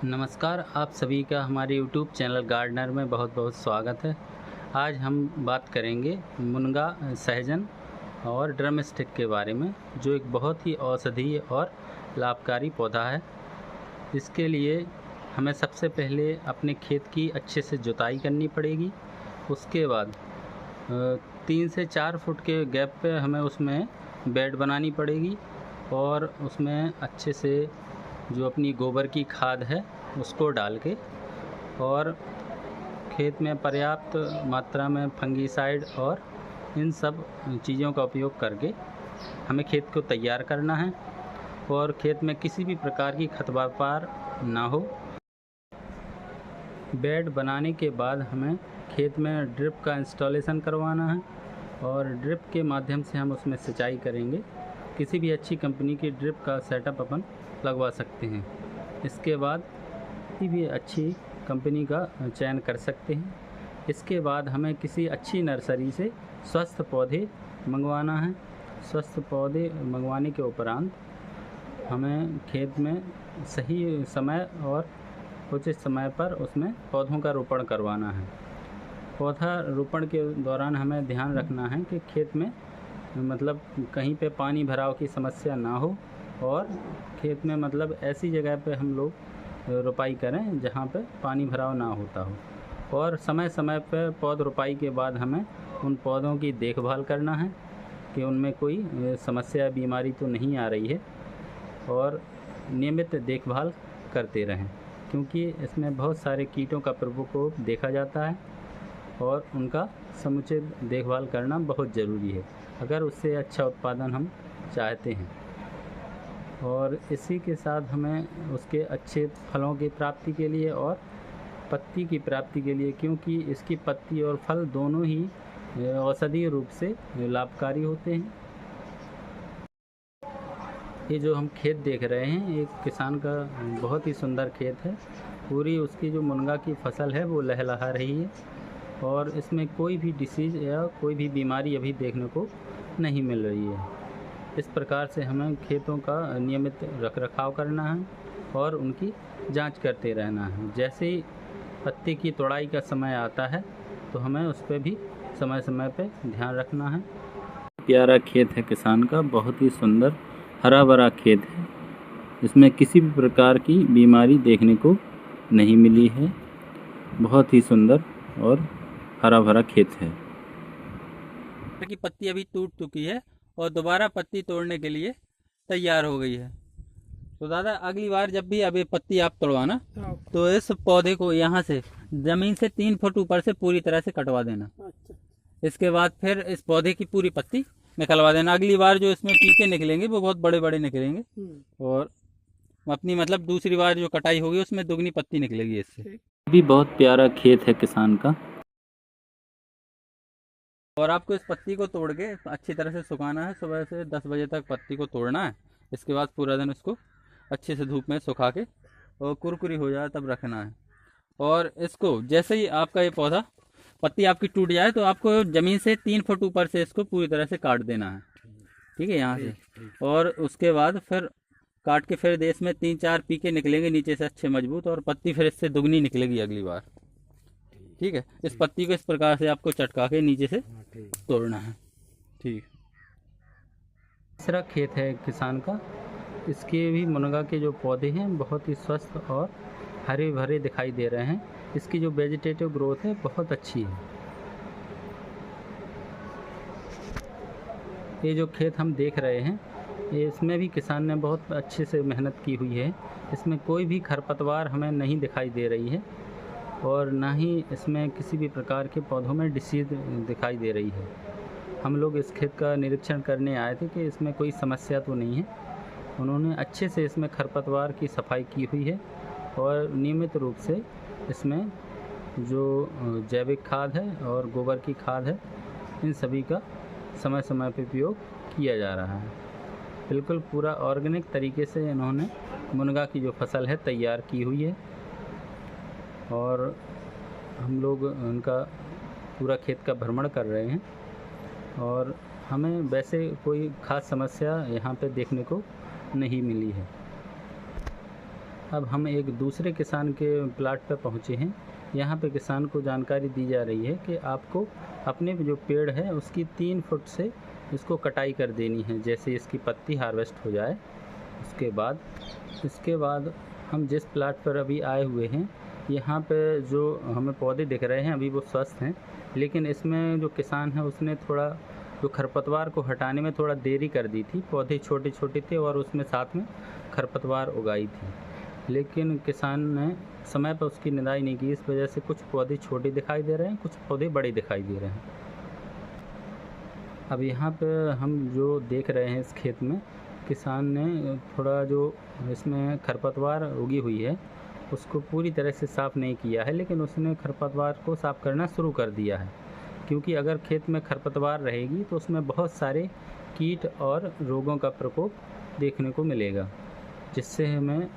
नमस्कार, आप सभी का हमारे YouTube चैनल गार्डनर में बहुत बहुत स्वागत है। आज हम बात करेंगे मुनगा, सहजन और ड्रम स्टिक के बारे में, जो एक बहुत ही औषधीय और लाभकारी पौधा है। इसके लिए हमें सबसे पहले अपने खेत की अच्छे से जुताई करनी पड़ेगी। उसके बाद 3 से 4 फुट के गैप पे हमें उसमें बेड बनानी पड़ेगी और उसमें अच्छे से जो अपनी गोबर की खाद है उसको डाल के और खेत में पर्याप्त मात्रा में फंगीसाइड और इन सब चीज़ों का उपयोग करके हमें खेत को तैयार करना है और खेत में किसी भी प्रकार की खरपतवार ना हो। बेड बनाने के बाद हमें खेत में ड्रिप का इंस्टॉलेशन करवाना है और ड्रिप के माध्यम से हम उसमें सिंचाई करेंगे। किसी भी अच्छी कंपनी की ड्रिप का सेटअप अपन लगवा सकते हैं। इसके बाद किसी भी अच्छी कंपनी का चयन कर सकते हैं। इसके बाद हमें किसी अच्छी नर्सरी से स्वस्थ पौधे मंगवाना है। स्वस्थ पौधे मंगवाने के उपरांत हमें खेत में सही समय और उचित समय पर उसमें पौधों का रोपण करवाना है। पौधा रोपण के दौरान हमें ध्यान रखना है कि खेत में मतलब कहीं पे पानी भराव की समस्या ना हो और खेत में मतलब ऐसी जगह पे हम लोग रोपाई करें जहाँ पे पानी भराव ना होता हो। और समय समय पर पौध रोपाई के बाद हमें उन पौधों की देखभाल करना है कि उनमें कोई समस्या बीमारी तो नहीं आ रही है और नियमित देखभाल करते रहें, क्योंकि इसमें बहुत सारे कीटों का प्रकोप देखा जाता है और उनका समुचित देखभाल करना बहुत ज़रूरी है अगर उससे अच्छा उत्पादन हम चाहते हैं। और इसी के साथ हमें उसके अच्छे फलों की प्राप्ति के लिए और पत्ती की प्राप्ति के लिए, क्योंकि इसकी पत्ती और फल दोनों ही औषधीय रूप से लाभकारी होते हैं। ये जो हम खेत देख रहे हैं एक किसान का बहुत ही सुंदर खेत है। पूरी उसकी जो मुनगा की फसल है वो लहलहा रही है और इसमें कोई भी डिसीज़ या कोई भी बीमारी अभी देखने को नहीं मिल रही है। इस प्रकार से हमें खेतों का नियमित रखरखाव करना है और उनकी जांच करते रहना है। जैसे ही पत्ती की तोड़ाई का समय आता है तो हमें उस पर भी समय समय पे ध्यान रखना है। प्यारा खेत है किसान का, बहुत ही सुंदर हरा भरा खेत है। इसमें किसी भी प्रकार की बीमारी देखने को नहीं मिली है। बहुत ही सुंदर और हरा भरा खेत है। की पत्ती अभी टूट चुकी है और दोबारा पत्ती तोड़ने के लिए तैयार हो गई है। तो दादा अगली बार जब भी अभी पत्ती आप तोड़वाना तो इस पौधे को यहाँ से जमीन से 3 फुट ऊपर से पूरी तरह से कटवा देना। इसके बाद फिर इस पौधे की पूरी पत्ती निकलवा देना। अगली बार जो इसमें टीके निकलेंगे वो बहुत बड़े बड़े निकलेंगे और अपनी मतलब दूसरी बार जो कटाई होगी उसमें दुगनी पत्ती निकलेगी इससे। भी बहुत प्यारा खेत है किसान का। और आपको इस पत्ती को तोड़ के अच्छी तरह से सुखाना है। सुबह से 10 बजे तक पत्ती को तोड़ना है। इसके बाद पूरा दिन उसको अच्छे से धूप में सुखा के और कुरकुरी हो जाए तब रखना है। और इसको जैसे ही आपका ये पौधा पत्ती आपकी टूट जाए तो आपको ज़मीन से 3 फुट ऊपर से इसको पूरी तरह से काट देना है। ठीक है, यहाँ से। और उसके बाद फिर काट के फिर देश में 3-4 पीके निकलेंगे नीचे से अच्छे मजबूत, और पत्ती फिर इससे दुगनी निकलेगी अगली बार। ठीक है, इस पत्ती को इस प्रकार से आपको चटका के नीचे से तोड़ना है। ठीक। तीसरा खेत है किसान का। इसके भी मुनगा के जो पौधे हैं बहुत ही स्वस्थ और हरे भरे दिखाई दे रहे हैं। इसकी जो वेजिटेटिव ग्रोथ है बहुत अच्छी है। ये जो खेत हम देख रहे हैं इसमें भी किसान ने बहुत अच्छे से मेहनत की हुई है। इसमें कोई भी खरपतवार हमें नहीं दिखाई दे रही है और ना ही इसमें किसी भी प्रकार के पौधों में डिसीज दिखाई दे रही है। हम लोग इस खेत का निरीक्षण करने आए थे कि इसमें कोई समस्या तो नहीं है। उन्होंने अच्छे से इसमें खरपतवार की सफाई की हुई है और नियमित रूप से इसमें जो जैविक खाद है और गोबर की खाद है इन सभी का समय समय पर उपयोग किया जा रहा है। बिल्कुल पूरा ऑर्गेनिक तरीके से इन्होंने मुनगा की जो फसल है तैयार की हुई है और हम लोग उनका पूरा खेत का भ्रमण कर रहे हैं और हमें वैसे कोई ख़ास समस्या यहाँ पे देखने को नहीं मिली है। अब हम एक दूसरे किसान के प्लाट पर पहुँचे हैं। यहाँ पे किसान को जानकारी दी जा रही है कि आपको अपने जो पेड़ है उसकी 3 फुट से इसको कटाई कर देनी है, जैसे इसकी पत्ती हार्वेस्ट हो जाए। इसके बाद हम जिस प्लाट पर अभी आए हुए हैं, यहाँ पे जो हमें पौधे दिख रहे हैं अभी वो स्वस्थ हैं, लेकिन इसमें जो किसान है उसने थोड़ा जो खरपतवार को हटाने में थोड़ा देरी कर दी थी। पौधे छोटे छोटे थे और उसमें साथ में खरपतवार उगाई थी, लेकिन किसान ने समय पर उसकी निदाई नहीं की। इस वजह से कुछ पौधे छोटे दिखाई दे रहे हैं, कुछ पौधे बड़े दिखाई दे रहे हैं। अब यहाँ पे हम जो देख रहे हैं इस खेत में, किसान ने थोड़ा जो इसमें खरपतवार उगी हुई है उसको पूरी तरह से साफ़ नहीं किया है, लेकिन उसने खरपतवार को साफ़ करना शुरू कर दिया है। क्योंकि अगर खेत में खरपतवार रहेगी तो उसमें बहुत सारे कीट और रोगों का प्रकोप देखने को मिलेगा, जिससे हमें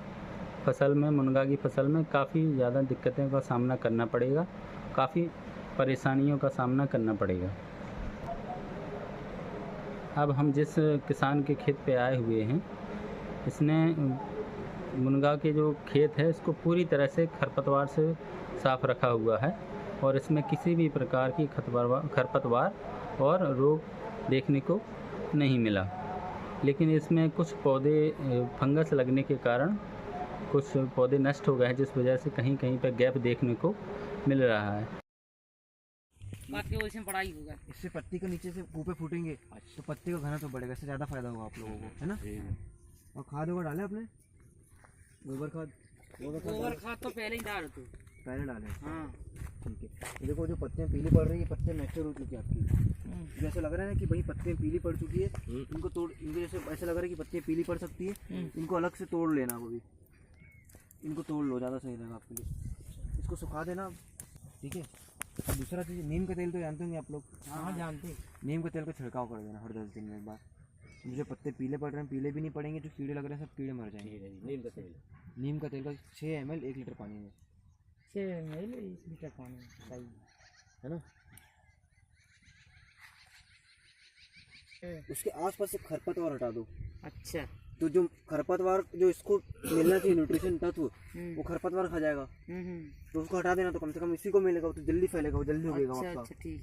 फसल में, मुनगा की फसल में काफ़ी ज़्यादा दिक्कतों का सामना करना पड़ेगा, काफ़ी परेशानियों का सामना करना पड़ेगा। अब हम जिस किसान के खेत पे आए हुए हैं, इसने मुनगा के जो खेत है इसको पूरी तरह से खरपतवार से साफ़ रखा हुआ है और इसमें किसी भी प्रकार की खरपतवार और रोग देखने को नहीं मिला। लेकिन इसमें कुछ पौधे फंगस लगने के कारण कुछ पौधे नष्ट हो गए हैं, जिस वजह से कहीं कहीं पर गैप देखने को मिल रहा है। बात की वजह से पढ़ाई होगा, इससे पत्ती के नीचे से ऊपर फूटेंगे तो पत्ती का घना तो बढ़ेगा, इससे ज़्यादा फायदा होगा आप लोगों को, है ना। और खाद वगैरह डाले आपने, गोबर खाद तो पहले ही डाल दो, पहले डाले। हाँ ठीक है। ये देखो जो पत्तियाँ पीली पड़ रही है, पत्तियाँ मैच्योर हो चुकी है आपकी। जैसे लग रहा है ना कि भाई पत्तियाँ पीली पड़ चुकी है, इनको तोड़, इनको जैसे ऐसा लग रहा है कि पत्तियाँ पीली पड़ सकती है, इनको अलग से तोड़ लेना। वो भी इनको तोड़ लो, ज़्यादा सही रहेगा आपके लिए। इसको सुखा देना, ठीक है। और दूसरा चीज़, नीम का तेल तो जानते होंगे आप लोग। हाँ जानते। नीम का तेल का छिड़काव कर देना हर 10 दिन में एक बार। जो पत्ते पीले पड़ रहे हैं, पीले भी नहीं पड़ेंगे, जो कीड़े लग रहे हैं सब कीड़े मर जाएंगे। नीम का तेल का 6 ml 1 लीटर पानी में, 6 ml 1 लीटर पानी सही है ना। उसके आसपास से खरपतवार हटा दो। अच्छा, तो जो खरपतवार जो इसको मिलना चाहिए न्यूट्रिशन तत्व, वो खरपतवार खा जाएगा। तो उसको हटा देना, तो कम से कम इसी को मिलेगा, तो जल्दी फैलेगा, वो जल्दी उगेगा आपका। अच्छा ठीक।